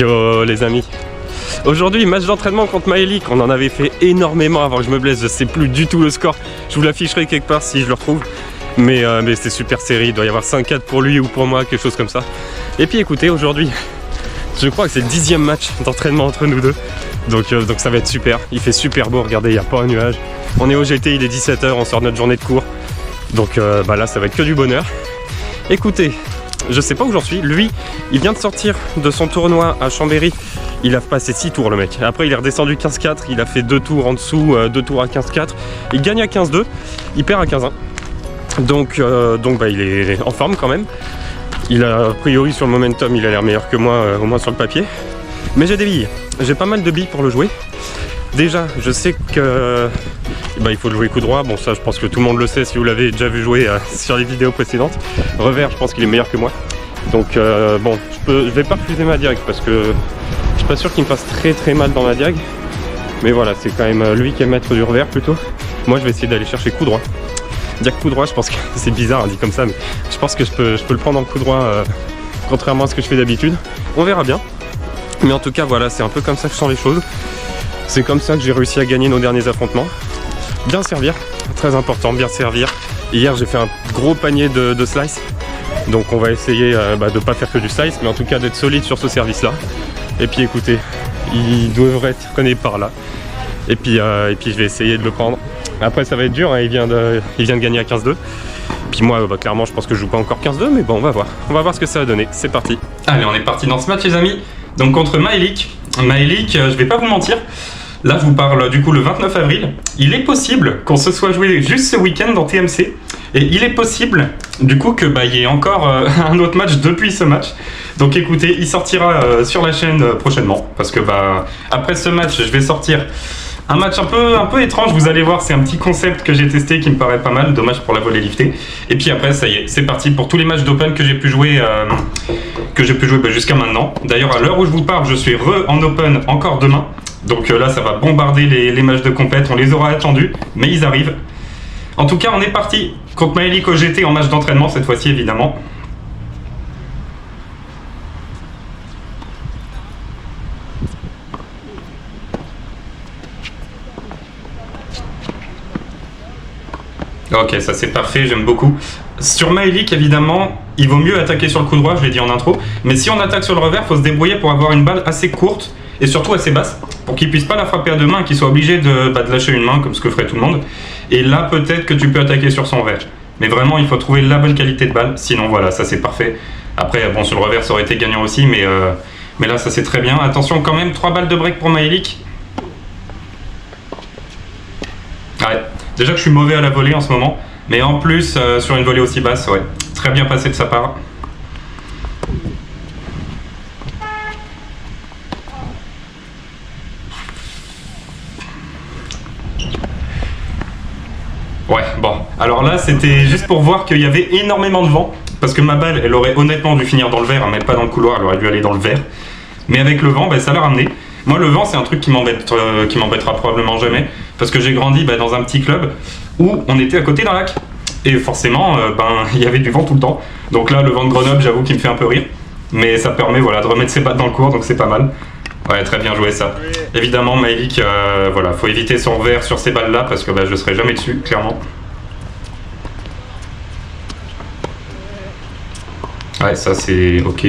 Yo les amis. Aujourd'hui, match d'entraînement contre Maëlik. On en avait fait énormément avant que je me blesse. Je sais plus du tout le score. Je vous l'afficherai quelque part si je le retrouve. Mais c'était super serré. Il doit y avoir 5-4 pour lui ou pour moi, quelque chose comme ça. Et puis écoutez, aujourd'hui, je crois que c'est le 10e match d'entraînement entre nous deux. Donc ça va être super. Il fait super beau. Regardez, il n'y a pas un nuage. On est au GT, il est 17 h. On sort notre journée de cours. Donc là, ça va être que du bonheur. Écoutez, je sais pas où j'en suis. Lui, il vient de sortir de son tournoi à Chambéry. Il a passé 6 tours le mec. Après il est redescendu 15-4. Il a fait 2 tours en dessous, 2 tours à 15-4. Il gagne à 15-2. Il perd à 15-1. Donc il est en forme quand même. Il a a priori sur le momentum, il a l'air meilleur que moi, au moins sur le papier. Mais j'ai des billes. J'ai pas mal de billes pour le jouer. Déjà, je sais que il faut le jouer coup droit. Bon, ça, je pense que tout le monde le sait si vous l'avez déjà vu jouer sur les vidéos précédentes. Revers, je pense qu'il est meilleur que moi. Donc, je vais pas refuser ma diag parce que je suis pas sûr qu'il me fasse très mal dans ma diag. Mais voilà, c'est quand même lui qui est maître du revers plutôt. Moi, je vais essayer d'aller chercher coup droit. Diag coup droit, je pense que c'est bizarre, dit comme ça, mais je pense que je peux le prendre en coup droit, contrairement à ce que je fais d'habitude. On verra bien. Mais en tout cas, voilà, c'est un peu comme ça que je sens les choses. C'est comme ça que j'ai réussi à gagner nos derniers affrontements. Bien servir, très important, bien servir. Hier, j'ai fait un gros panier de slice. Donc on va essayer de ne pas faire que du slice, mais en tout cas d'être solide sur ce service-là. Et puis écoutez, il devrait être connu par là. Et puis je vais essayer de le prendre. Après ça va être dur, hein, il vient de gagner à 15-2. Puis moi, clairement, je pense que je joue pas encore 15-2, mais bon, on va voir. On va voir ce que ça va donner. C'est parti. Allez, on est parti dans ce match, les amis. Donc contre Maëlik. Maëlik, je vais pas vous mentir. Là, je vous parle du coup le 29 avril. Il est possible qu'on se soit joué juste ce week-end dans TMC. Et il est possible, du coup, que il y ait encore un autre match depuis ce match. Donc écoutez, il sortira sur la chaîne prochainement. Parce que après ce match, je vais sortir un match un peu étrange. Vous allez voir, c'est un petit concept que j'ai testé qui me paraît pas mal. Dommage pour la volée liftée. Et puis après, ça y est, c'est parti pour tous les matchs d'Open que j'ai pu jouer, jusqu'à maintenant. D'ailleurs, à l'heure où je vous parle, je suis en Open encore demain. Donc là, ça va bombarder les matchs de compète. On les aura attendus, mais ils arrivent. En tout cas, on est parti contre Maëlik au GT en match d'entraînement, cette fois-ci, évidemment. Ok, ça c'est parfait, j'aime beaucoup. Sur Maëlik, évidemment, il vaut mieux attaquer sur le coup droit, je l'ai dit en intro. Mais si on attaque sur le revers, il faut se débrouiller pour avoir une balle assez courte et surtout assez basse, pour qu'il puisse pas la frapper à deux mains, qu'il soit obligé de lâcher une main, comme ce que ferait tout le monde. Et là, peut-être que tu peux attaquer sur son revers. Mais vraiment, il faut trouver la bonne qualité de balle, sinon voilà, ça c'est parfait. Après, bon, sur le revers, ça aurait été gagnant aussi, mais là, ça c'est très bien. Attention quand même, 3 balles de break pour Maëlik. Ouais. Déjà que je suis mauvais à la volée en ce moment, mais en plus sur une volée aussi basse, ouais, très bien passé de sa part. Ouais, bon, alors là c'était juste pour voir qu'il y avait énormément de vent, parce que ma balle elle aurait honnêtement dû finir dans le vert, hein, mais pas dans le couloir, elle aurait dû aller dans le vert. Mais avec le vent, ça l'a ramené. Moi le vent c'est un truc qui m'embêtera probablement jamais, parce que j'ai grandi dans un petit club où on était à côté d'un lac. Et forcément, il y avait du vent tout le temps. Donc là, le vent de Grenoble, j'avoue qu'il me fait un peu rire. Mais ça permet de remettre ses battes dans le cours, donc c'est pas mal. Ouais, très bien joué ça. Évidemment, Maëlik, faut éviter son revers sur ces balles-là, parce que je serai jamais dessus, clairement. Ouais, ça c'est ok.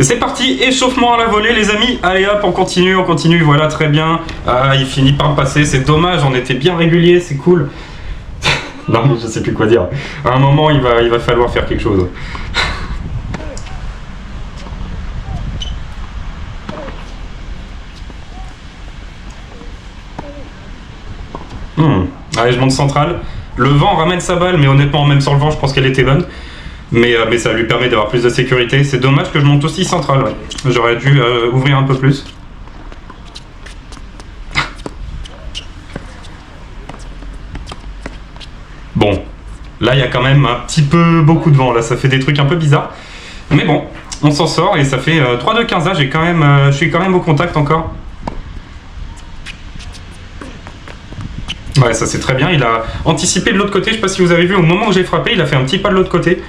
Et c'est parti, échauffement à la volée les amis. Allez hop, on continue, voilà très bien. Ah, il finit par passer, c'est dommage, on était bien régulier, c'est cool. Non mais je sais plus quoi dire. À un moment il va falloir faire quelque chose. Allez, je monte central. Le vent ramène sa balle, mais honnêtement, même sans le vent, je pense qu'elle était bonne. Mais ça lui permet d'avoir plus de sécurité. C'est dommage que je monte aussi central. Ouais. J'aurais dû ouvrir un peu plus. Bon, là il y a quand même un petit peu beaucoup de vent. Là, ça fait des trucs un peu bizarres. Mais bon, on s'en sort et ça fait 3-2-15 là. Je suis quand même au contact encore. Ouais, ça c'est très bien. Il a anticipé de l'autre côté. Je sais pas si vous avez vu, au moment où j'ai frappé, il a fait un petit pas de l'autre côté.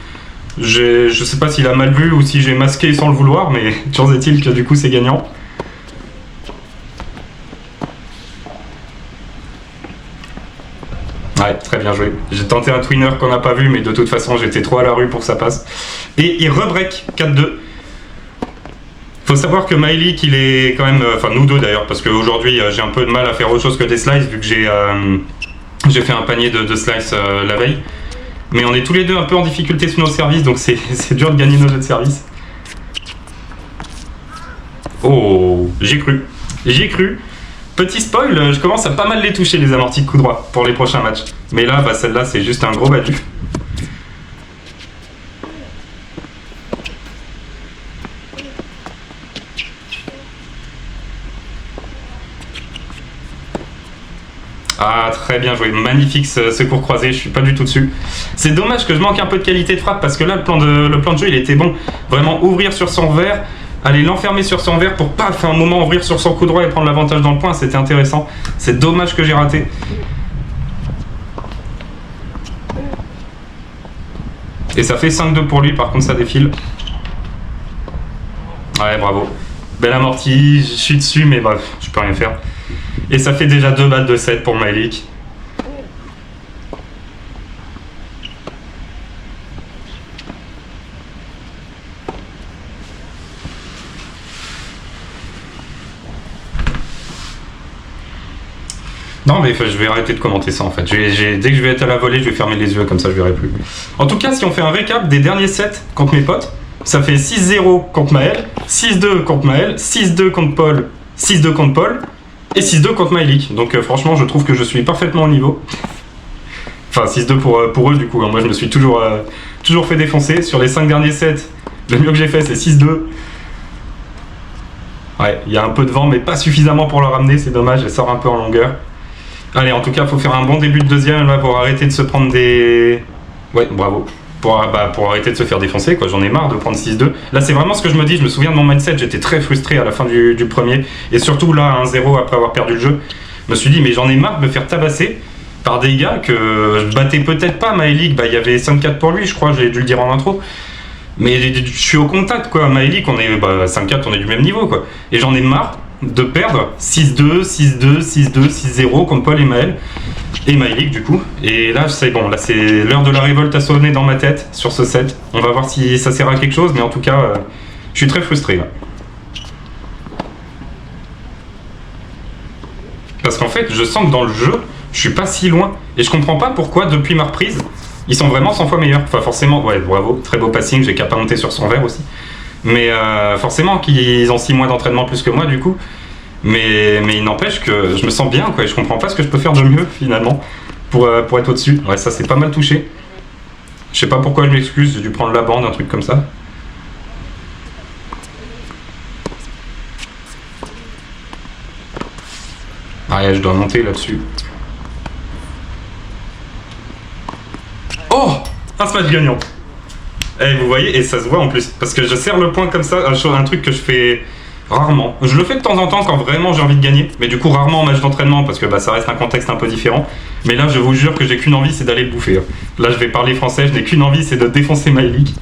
Je sais pas s'il a mal vu ou si j'ai masqué sans le vouloir, mais toujours est-il que du coup c'est gagnant. Ouais, très bien joué. J'ai tenté un twinner qu'on n'a pas vu, mais de toute façon j'étais trop à la rue pour que ça passe. Et il rebreak 4-2. Faut savoir que Maëlik, il est quand même... Enfin, nous deux d'ailleurs, parce qu'aujourd'hui j'ai un peu de mal à faire autre chose que des slices, vu que j'ai fait un panier de slices la veille. Mais on est tous les deux un peu en difficulté sur nos services, donc c'est dur de gagner nos jeux de service. Oh, j'ai cru. J'ai cru. Petit spoil, je commence à pas mal les toucher les amortis de coup droit pour les prochains matchs. Mais là, bah, celle-là, c'est juste un gros badu. Ah, très bien joué, magnifique ce secours croisé, je suis pas du tout dessus. C'est dommage que je manque un peu de qualité de frappe parce que là, le plan de jeu, il était bon. Vraiment ouvrir sur son verre, aller l'enfermer sur son verre pour paf, un moment ouvrir sur son coup droit et prendre l'avantage dans le point, c'était intéressant. C'est dommage que j'ai raté. Et ça fait 5-2 pour lui, par contre ça défile. Ouais, bravo. Belle amorti, je suis dessus, mais bref, je peux rien faire. Et ça fait déjà 2 balles de 7 pour Maëlik. Non mais je vais arrêter de commenter ça en fait. Dès que je vais être à la volée, je vais fermer les yeux, comme ça je verrai plus. En tout cas, si on fait un récap des derniers sets contre mes potes, ça fait 6-0 contre Maël, 6-2 contre Maël, 6-2 contre Paul, 6-2 contre Paul, et 6-2 contre Maëlik. Donc franchement, je trouve que je suis parfaitement au niveau. Enfin, 6-2 pour eux du coup. Moi, je me suis toujours fait défoncer. Sur les 5 derniers sets, le mieux que j'ai fait, c'est 6-2. Ouais, il y a un peu de vent, mais pas suffisamment pour le ramener. C'est dommage, elle sort un peu en longueur. Allez, en tout cas, il faut faire un bon début de deuxième là, pour arrêter de se prendre des... Ouais, bravo. Pour arrêter de se faire défoncer, quoi. J'en ai marre de prendre 6-2. Là, c'est vraiment ce que je me dis. Je me souviens de mon mindset. J'étais très frustré à la fin du premier. Et surtout, là, 1-0 après avoir perdu le jeu. Je me suis dit, mais j'en ai marre de me faire tabasser par des gars que je battais peut-être pas. Maëlik, bah, il y avait 5-4 pour lui, je crois. J'ai dû le dire en intro. Mais je suis au contact, quoi. Maëlik, on est 5-4, on est du même niveau, quoi. Et j'en ai marre de perdre 6-2, 6-2, 6-2, 6-0 contre Paul et Maël. Et Maëlik du coup. Et là c'est bon, là c'est l'heure de la révolte à sonner dans ma tête sur ce set. On va voir si ça sert à quelque chose, mais en tout cas, je suis très frustré là. Parce qu'en fait, je sens que dans le jeu, je suis pas si loin. Et je comprends pas pourquoi depuis ma reprise, ils sont vraiment 100 fois meilleurs. Enfin forcément, ouais, bravo, très beau passing, j'ai qu'à pas monter sur son verre aussi. Mais forcément qu'ils ont 6 mois d'entraînement plus que moi du coup. Mais il n'empêche que je me sens bien, quoi, et je comprends pas ce que je peux faire de mieux finalement pour être au-dessus. Ouais, ça c'est pas mal touché. Je sais pas pourquoi je m'excuse, j'ai dû prendre la bande, un truc comme ça. Ah ouais, je dois monter là-dessus. Oh, un smash gagnant. Eh, vous voyez, et ça se voit en plus, parce que je serre le point comme ça, un truc que je fais rarement. Je le fais de temps en temps quand vraiment j'ai envie de gagner, mais du coup rarement en match d'entraînement, parce que bah, ça reste un contexte un peu différent. Mais là, je vous jure que j'ai qu'une envie, c'est d'aller le bouffer. Là, je vais parler français, je n'ai qu'une envie, c'est de défoncer Maëlik.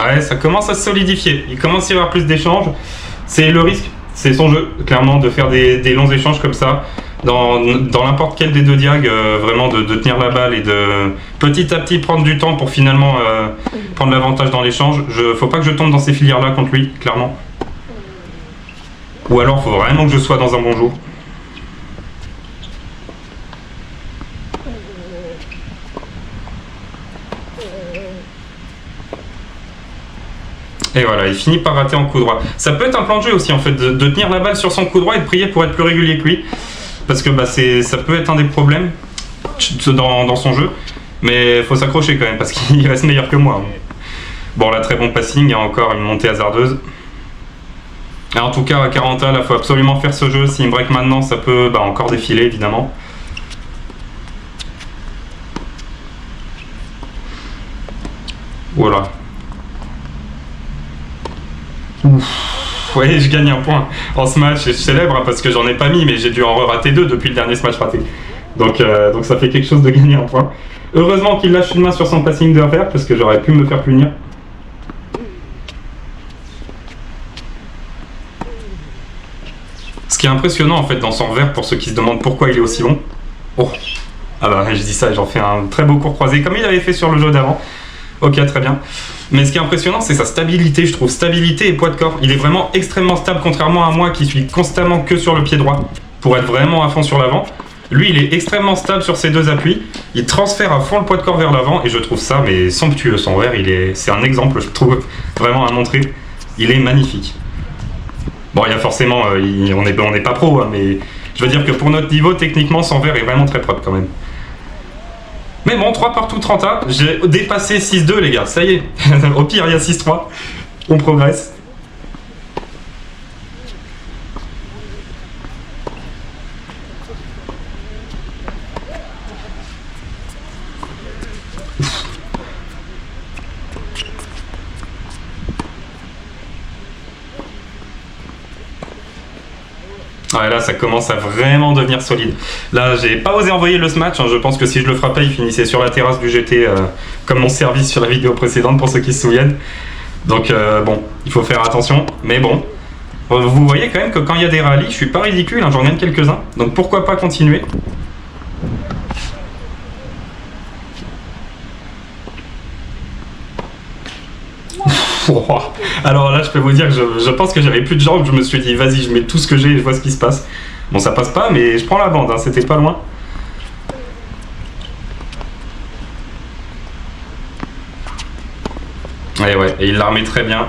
Ouais, ça commence à se solidifier. Il commence à y avoir plus d'échanges. C'est le risque, c'est son jeu, clairement, de faire des longs échanges comme ça. Dans n'importe quel des deux diags, vraiment de tenir la balle et de petit à petit prendre du temps pour finalement prendre l'avantage dans l'échange. Faut pas que je tombe dans ces filières-là contre lui, clairement. Ou alors, faut vraiment que je sois dans un bon jour. Et voilà, il finit par rater en coup droit. Ça peut être un plan de jeu aussi en fait, de tenir la balle sur son coup droit et de prier pour être plus régulier que lui. Parce que bah, ça peut être un des problèmes dans son jeu. Mais il faut s'accrocher quand même parce qu'il reste meilleur que moi. Bon là, très bon passing, il y a encore une montée hasardeuse. Et en tout cas, à 40, là, il faut absolument faire ce jeu. S'il me break maintenant, ça peut encore défiler, évidemment. Voilà. Ouf. Ouais, je gagne un point en ce match. Et je célèbre hein, parce que j'en ai pas mis, mais j'ai dû en rater 2 depuis le dernier match raté. Donc ça fait quelque chose de gagner un point. Heureusement qu'il lâche une main sur son passing de revers parce que j'aurais pu me faire punir. Ce qui est impressionnant en fait dans son revers, pour ceux qui se demandent pourquoi il est aussi long. Oh, ah bah je dis ça, j'en fais un très beau court croisé comme il avait fait sur le jeu d'avant. Ok, très bien. Mais ce qui est impressionnant, c'est sa stabilité, je trouve. Stabilité et poids de corps. Il est vraiment extrêmement stable, contrairement à moi qui suis constamment que sur le pied droit pour être vraiment à fond sur l'avant. Lui, il est extrêmement stable sur ses 2 appuis. Il transfère à fond le poids de corps vers l'avant et je trouve ça mais somptueux. Son revers, c'est un exemple, je trouve, vraiment à montrer. Il est magnifique. Bon, il y a forcément, on n'est pas pro, hein, mais je veux dire que pour notre niveau, techniquement, son revers est vraiment très propre quand même. Mais bon, 3 partout 30 A, j'ai dépassé 6-2 les gars, ça y est. Au pire, il y a 6-3, on progresse. Ouais, là ça commence à vraiment devenir solide. Là j'ai pas osé envoyer le smash, hein. Je pense que si je le frappais il finissait sur la terrasse du GT comme mon service sur la vidéo précédente pour ceux qui se souviennent. Donc bon, il faut faire attention, mais bon. Vous voyez quand même que quand il y a des rallyes, je suis pas ridicule, hein, j'en gagne quelques-uns. Donc pourquoi pas continuer. Alors là je peux vous dire que je pense que j'avais plus de jambes, je me suis dit vas-y je mets tout ce que j'ai et je vois ce qui se passe. Bon ça passe pas mais je prends la bande, hein, c'était pas loin. Ouais, et il la remet très bien.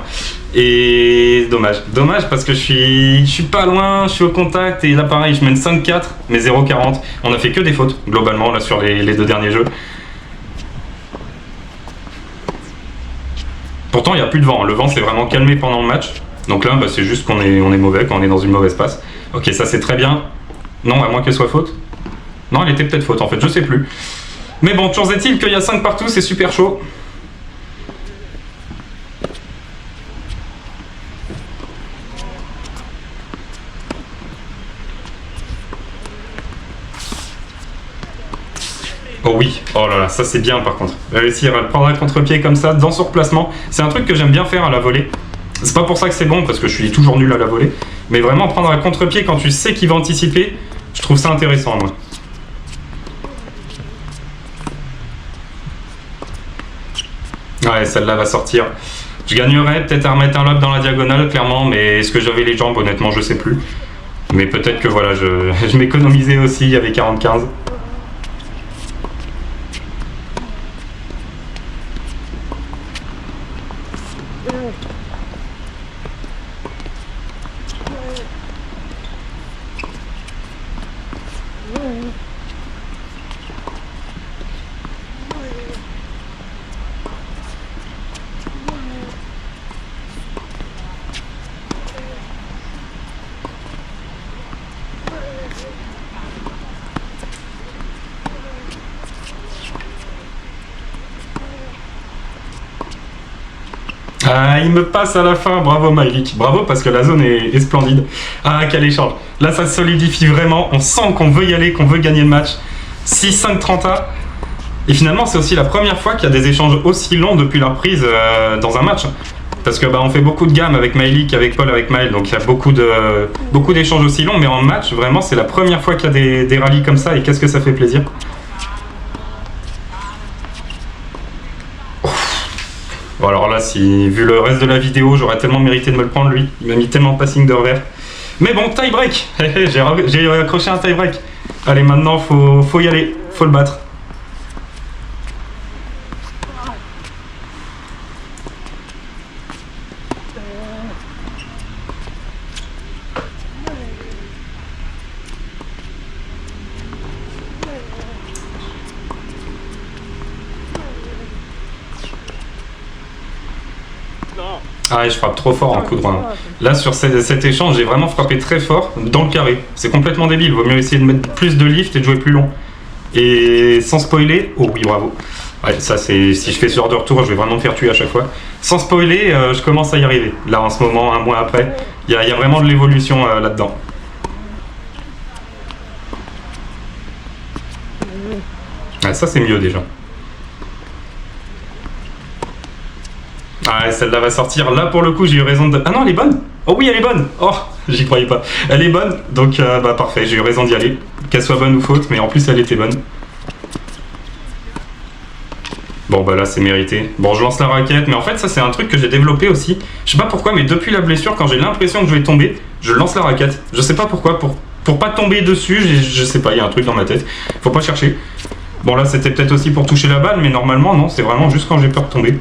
Et dommage parce que je suis pas loin, je suis au contact et là pareil je mène 5-4 mais 0-40. On a fait que des fautes globalement là sur les 2 derniers jeux. Pourtant, il n'y a plus de vent. Le vent s'est vraiment calmé pendant le match. Donc là, c'est juste qu'on est mauvais, quand on est dans une mauvaise passe. Ok, ça c'est très bien. Non, à moins qu'elle soit faute. Non, elle était peut-être faute en fait, je sais plus. Mais bon, toujours est-il qu'il y a 5 partout, c'est super chaud. Oh oui, oh là là, ça c'est bien par contre. Réussir à prendre un contre-pied comme ça, dans son replacement, c'est un truc que j'aime bien faire à la volée. C'est pas pour ça que c'est bon, parce que je suis toujours nul à la volée. Mais vraiment prendre un contre-pied quand tu sais qu'il va anticiper, je trouve ça intéressant moi. Ouais, celle-là va sortir. Je gagnerais peut-être à remettre un lob dans la diagonale, clairement, mais est-ce que j'avais les jambes? Honnêtement, je sais plus. Mais peut-être que voilà, je m'économisais aussi, il y avait 40-15. Ah, il me passe à la fin, bravo Mylik, bravo parce que la zone est splendide. Ah, quel échange. Là, ça se solidifie vraiment, on sent qu'on veut y aller, qu'on veut gagner le match. 6-5-30 A. Et finalement, c'est aussi la première fois qu'il y a des échanges aussi longs depuis la reprise dans un match. Parce que on fait beaucoup de gammes avec Mylik, avec Paul, avec Maël, donc il y a beaucoup d'échanges aussi longs, mais en match, vraiment, c'est la première fois qu'il y a des rallyes comme ça, et qu'est-ce que ça fait plaisir. Bon alors là, vu le reste de la vidéo, j'aurais tellement mérité de me le prendre lui. Il m'a mis tellement de passing de revers. Mais bon, tie break. J'ai accroché un tie break. Allez, maintenant, faut y aller. Faut le battre. Ah, je frappe trop fort en coup droit. Là, sur cet échange, j'ai vraiment frappé très fort dans le carré. C'est complètement débile. Vaut mieux essayer de mettre plus de lift et de jouer plus long. Et sans spoiler, oh oui, bravo. Ouais, ça c'est. Si je fais ce genre de retour, je vais vraiment me faire tuer à chaque fois. Sans spoiler, je commence à y arriver. Là, en ce moment, un mois après, il y a vraiment de l'évolution là-dedans. Ouais, ça c'est mieux déjà. Ah, celle-là va sortir. Là, pour le coup, j'ai eu raison de. Ah non, elle est bonne. Oh oui, elle est bonne. Oh, j'y croyais pas. Elle est bonne, donc bah parfait. J'ai eu raison d'y aller. Qu'elle soit bonne ou faute, mais en plus, elle était bonne. Bon, bah là, c'est mérité. Bon, je lance la raquette, mais en fait, ça, c'est un truc que j'ai développé aussi. Je sais pas pourquoi, mais depuis la blessure, quand j'ai l'impression que je vais tomber, je lance la raquette. Je sais pas pourquoi. Pour pas tomber dessus, je sais pas, il y a un truc dans ma tête. Faut pas chercher. Bon, là, c'était peut-être aussi pour toucher la balle, mais normalement, non. C'est vraiment juste quand j'ai peur de tomber.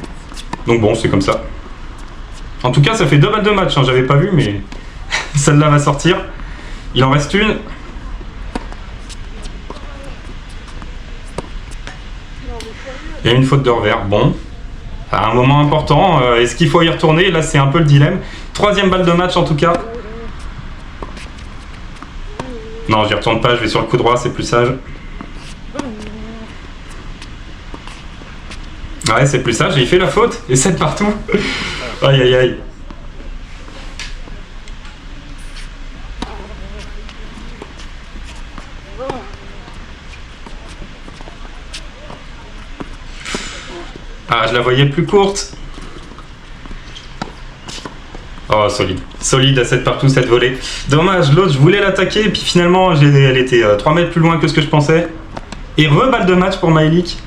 Donc bon, c'est comme ça. En tout cas, ça fait 2 balles de match, hein, j'avais pas vu, mais celle-là va sortir. Il en reste une. Et une faute de revers. Bon, à un moment important, est-ce qu'il faut y retourner? Là, c'est un peu le dilemme. 3e balle de match en tout cas. Non, j'y retourne pas, je vais sur le coup droit, c'est plus sage. Ouais, c'est plus sage, il fait la faute, et 7 partout. Aïe aïe aïe. Ah, je la voyais plus courte. Oh, solide. Solide à 7 partout, cette volée. Dommage, l'autre, je voulais l'attaquer, et puis finalement, elle était 3 mètres plus loin que ce que je pensais. Et reballe de match pour Maëlik,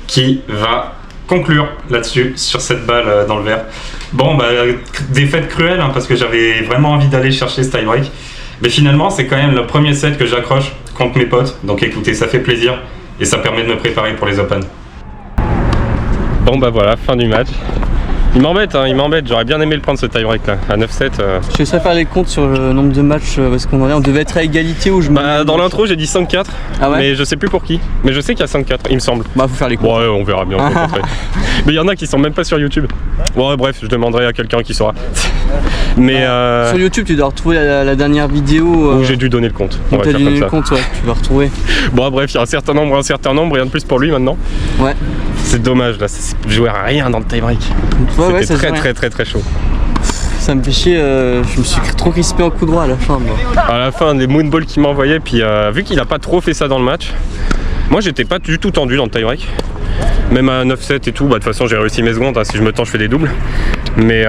qui va conclure là-dessus, sur cette balle dans le vert. Bon, bah, défaite cruelle, hein, parce que j'avais vraiment envie d'aller chercher ce tie-break. Mais finalement, c'est quand même le premier set que j'accroche contre mes potes. Donc écoutez, ça fait plaisir, et ça permet de me préparer pour les Open. Bon, bah voilà, fin du match. Il m'embête, hein, il m'embête. J'aurais bien aimé le prendre ce tie-break là, à 9-7. Je vais essayer de faire les comptes sur le nombre de matchs, parce qu'on en est, on devait être à égalité ou je Bah, dans l'intro, j'ai dit 5-4, ah ouais, mais je sais plus pour qui. Mais je sais qu'il y a 5-4, il me semble. bah faut faire les comptes. Ouais, on verra bien. Mais il y en a qui sont même pas sur YouTube. Ouais, bref, je demanderai à quelqu'un qui saura. Mais Sur YouTube, tu dois retrouver la dernière vidéo où j'ai dû donner le compte. où t'as donné le compte, ouais, tu vas retrouver. Bon, bref, il y a un certain nombre, rien de plus pour lui maintenant. Ouais. C'est dommage là, c'est jouer à rien dans le tie-break. Ouais, C'était très chaud. Ça me fait chier, je me suis trop crispé en coup droit à la fin. Moi. À la fin, les moonballs qu'il m'envoyait, puis vu qu'il a pas trop fait ça dans le match, moi j'étais pas du tout tendu dans le tie-break. Même à 9-7 et tout, bah de toute façon j'ai réussi mes secondes, hein, si je me tends je fais des doubles. Mais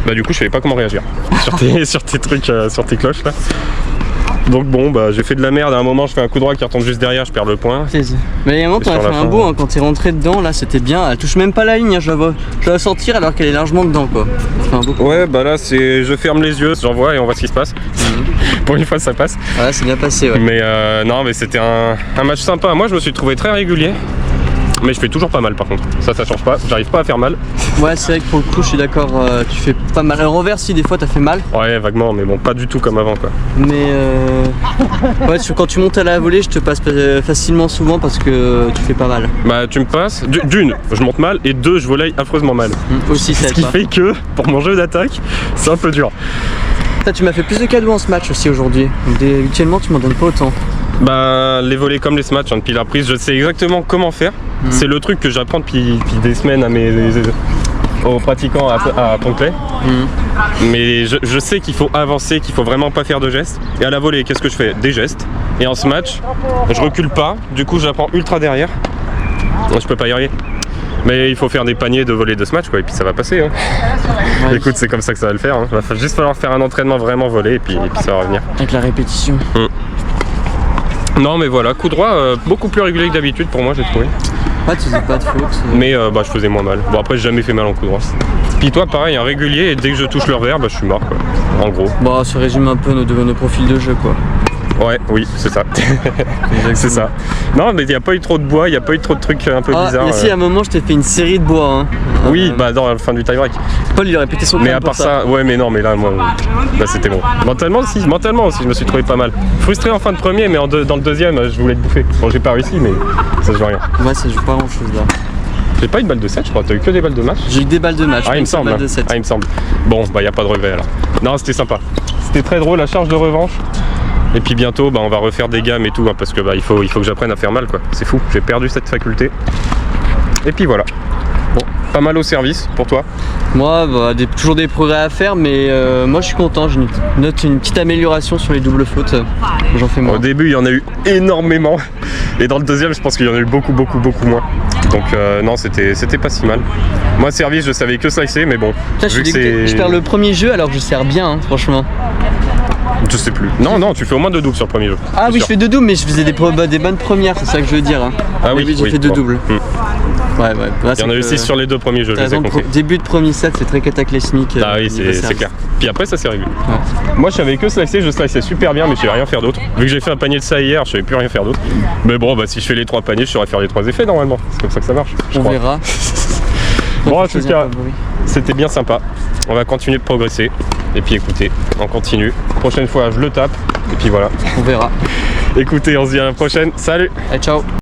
bah du coup je savais pas comment réagir sur tes trucs, sur tes cloches là. Donc bon, bah j'ai fait de la merde, à un moment je fais un coup droit qui retombe juste derrière, je perds le point. Mais il y a un moment, t'en as fait un beau, hein, quand t'es rentré dedans, là c'était bien, elle touche même pas la ligne, hein, je la vois sortir alors qu'elle est largement dedans quoi. Un beau. Ouais, bah là c'est, je ferme les yeux, j'envoie et on voit ce qui se passe. Pour une fois ça passe. Voilà, c'est bien passé, ouais. Mais non, mais c'était un match sympa. Moi je me suis trouvé très régulier. Mais je fais toujours pas mal par contre, ça change pas, j'arrive pas à faire mal. Ouais, c'est vrai que pour le coup je suis d'accord, tu fais pas mal. En revers si des fois t'as fait mal. Ouais, vaguement, mais bon, pas du tout comme avant quoi. Mais ouais, quand tu montes à la volée, je te passe facilement souvent parce que tu fais pas mal. Bah tu me passes, d'une, je monte mal, et deux, je volley affreusement mal. Aussi ça. Ce qui fait que, pour mon jeu d'attaque, c'est un peu dur. Tu m'as fait plus de cadeaux en ce match aussi aujourd'hui. Habituellement tu m'en donnes pas autant. Bah les volets comme les smatchs, hein, depuis la prise, je sais exactement comment faire. C'est le truc que j'apprends depuis des semaines aux pratiquants à Pont-Clay. Mais je sais qu'il faut avancer, qu'il faut vraiment pas faire de gestes. Et à la volée, qu'est-ce que je fais? Des gestes. Et en smatch, je recule pas, du coup j'apprends ultra derrière. Je peux pas y arriver. Mais il faut faire des paniers de volée de smatch quoi, et puis ça va passer. Hein. Ouais. Écoute, c'est comme ça que ça va le faire. Hein. Va juste falloir faire un entraînement vraiment volé et puis ça va revenir. Avec la répétition. Non mais voilà, coup droit beaucoup plus régulier que d'habitude pour moi j'ai trouvé. Ouais, tu faisais pas de faute. Mais bah je faisais moins mal. Bon après j'ai jamais fait mal en coup droit. Puis toi pareil, un régulier et dès que je touche le revers, bah je suis mort quoi. En gros. Bon, ça résume un peu nos profils de jeu quoi. Ouais, oui, c'est ça. C'est ça. Non, mais il n'y a pas eu trop de bois, il n'y a pas eu trop de trucs un peu bizarres. Mais si, à un moment, je t'ai fait une série de bois. Hein. Oui, bah dans la fin du tie-break. Paul, il aurait pété son Mais à part ça, ouais, mais non, mais là, moi, bah, c'était bon. Mentalement aussi, je me suis trouvé pas mal. Frustré en fin de premier, mais dans le deuxième, je voulais te bouffer. Bon, j'ai pas réussi, mais ça se joue rien. Ouais, ça joue pas grand chose là. J'ai pas eu de balle de 7, je crois. T'as eu que des balles de match? J'ai eu des balles de match. Ah, il me semble. Balles de 7. Ah, il me semble. Bon, bah, y a pas de regret alors. Non, c'était sympa. C'était très drôle, la charge de revanche. Et puis bientôt, bah, on va refaire des gammes et tout, hein, parce que bah, il faut que j'apprenne à faire mal, quoi. C'est fou, j'ai perdu cette faculté. Et puis voilà. Bon, pas mal au service pour toi. Moi, bah, toujours des progrès à faire, mais moi je suis content. Je note une petite amélioration sur les doubles fautes. J'en fais moins. Au début, il y en a eu énormément. Et dans le deuxième, je pense qu'il y en a eu beaucoup moins. Donc non, c'était pas si mal. Moi, service, je savais que slicer, mais bon. Putain, je perds le premier jeu alors que je sers bien, hein, franchement. Je sais plus. Non, tu fais au moins 2 doubles sur le premier jeu. Ah oui, je fais 2 doubles, mais je faisais des bonnes premières, c'est ça que je veux dire. Hein. Ah oui, j'ai fait 2 doubles. Là, Ouais. il y en a eu 6 sur les 2 premiers jeux, je les ai comptés. Début de premier set, c'est très cataclysmique. Ah oui, c'est clair. Puis après, ça s'est réglé. Ouais. Moi, je savais que slicer, je sliçais super bien, mais je savais rien faire d'autre. Vu que j'ai fait un panier de ça hier, je savais plus rien faire d'autre. Mais bon, bah si je fais les 3 paniers, je saurais faire les 3 effets normalement. C'est comme ça que ça marche. On verra. Bon, en tout cas, c'était bien sympa. On va continuer de progresser. Et puis écoutez, on continue. Prochaine fois, je le tape. Et puis voilà. On verra. Écoutez, on se dit à la prochaine. Salut! Allez, ciao!